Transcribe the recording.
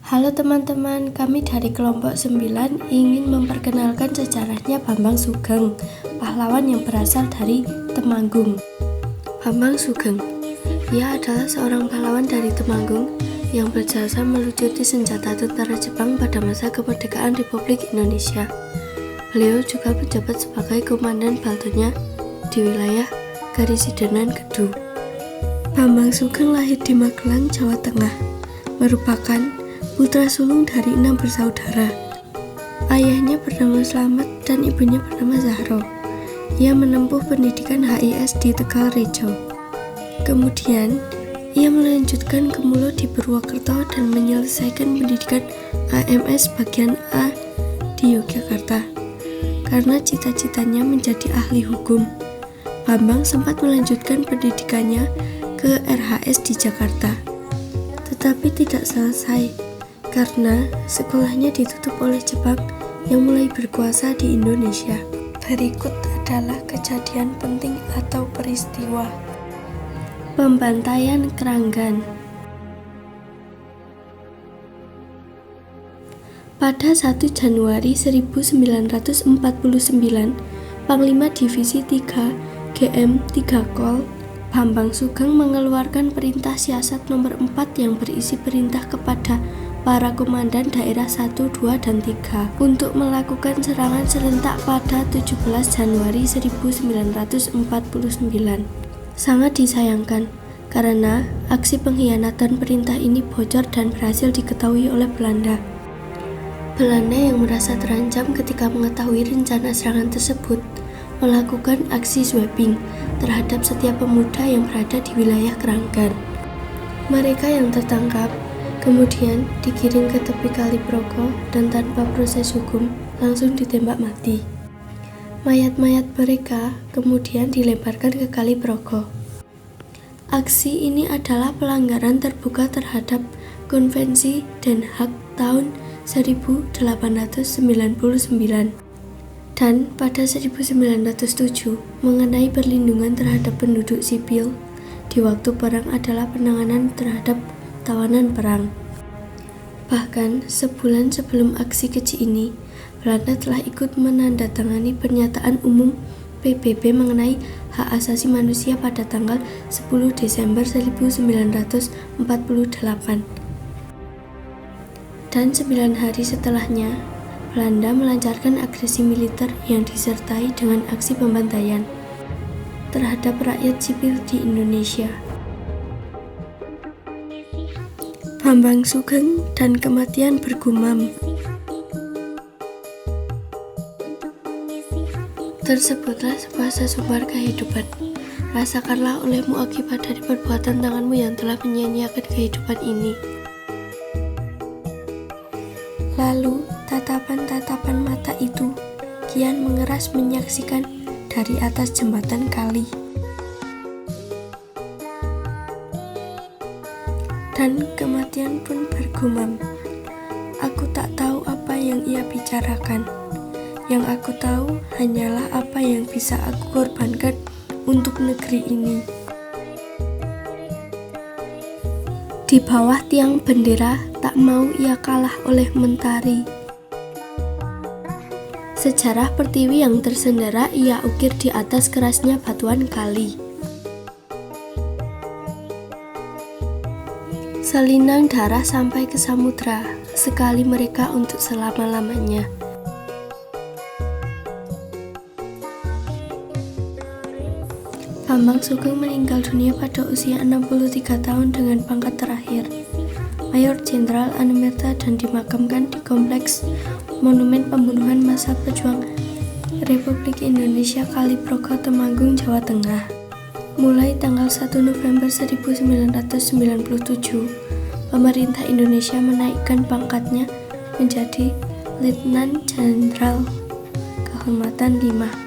Halo teman-teman, kami dari kelompok 9 ingin memperkenalkan sejarahnya Bambang Sugeng, pahlawan yang berasal dari Temanggung. Bambang Sugeng, ia adalah seorang pahlawan dari Temanggung yang berjasa melucuti senjata tentara Jepang pada masa kemerdekaan Republik Indonesia. Beliau juga menjabat sebagai komandan baltonnya di wilayah Karisidenan Kedu. Bambang Sugeng lahir di Magelang, Jawa Tengah, merupakan putra sulung dari 6 bersaudara. Ayahnya bernama Slamet dan ibunya bernama Zahro. Ia menempuh pendidikan HIS di Tegal Rejo. Kemudian, ia melanjutkan ke Mulo di Purwokerto dan menyelesaikan pendidikan AMS bagian A di Yogyakarta. Karena cita-citanya menjadi ahli hukum, Bambang sempat melanjutkan pendidikannya ke RHS di Jakarta. Tetapi tidak selesai karena sekolahnya ditutup oleh Jepang yang mulai berkuasa di Indonesia. Berikut adalah kejadian penting atau peristiwa. Pembantaian Kranggan. Pada 1 Januari 1949, Panglima Divisi 3 GM 3 Kol Bambang Sugeng mengeluarkan perintah siasat nomor 4 yang berisi perintah kepada para komandan daerah 1, 2, dan 3 untuk melakukan serangan serentak pada 17 Januari 1949. Sangat disayangkan karena aksi pengkhianatan perintah ini bocor dan berhasil diketahui oleh Belanda. Belanda yang merasa terancam ketika mengetahui rencana serangan tersebut melakukan aksi sweeping terhadap setiap pemuda yang berada di wilayah Kranggan. Mereka yang tertangkap kemudian digiring ke tepi Kali Progo dan tanpa proses hukum langsung ditembak mati. Mayat-mayat mereka kemudian dilemparkan ke Kali Progo. Aksi ini adalah pelanggaran terbuka terhadap Konvensi Den Haag tahun 1899 dan pada 1907 mengenai perlindungan terhadap penduduk sipil di waktu perang adalah penanganan terhadap tawanan perang. Bahkan sebulan sebelum aksi keji ini, Belanda telah ikut menandatangani pernyataan umum PBB mengenai hak asasi manusia pada tanggal 10 Desember 1948. Dan 9 hari setelahnya, Belanda melancarkan agresi militer yang disertai dengan aksi pembantaian terhadap rakyat sipil di Indonesia. Bambang Sugeng dan kematian bergumam. Tersebutlah sebuah sesumbar kehidupan. Rasakanlah olehmu akibat dari perbuatan tanganmu yang telah menyia-nyiakan kehidupan ini. Lalu tatapan-tatapan mata itu kian mengeras menyaksikan dari atas jembatan kali. Dan kematian pun bergumam, "Aku tak tahu apa yang ia bicarakan. Yang aku tahu hanyalah apa yang bisa aku korbankan untuk negeri ini." Di bawah tiang bendera tak mau ia kalah oleh mentari. Sejarah Pertiwi yang tersendera ia ukir di atas kerasnya batuan kali. Selinang darah sampai ke samudra, sekali mereka untuk selama-lamanya. Bambang Sugeng meninggal dunia pada usia 63 tahun dengan pangkat terakhir Mayor Jenderal Anumerta dan dimakamkan di Kompleks Monumen Pembunuhan Massa Pejuang Republik Indonesia Kali Progo, Temanggung, Jawa Tengah. Mulai tanggal 1 November 1997, pemerintah Indonesia menaikkan pangkatnya menjadi Letnan Jenderal Kehormatan 5.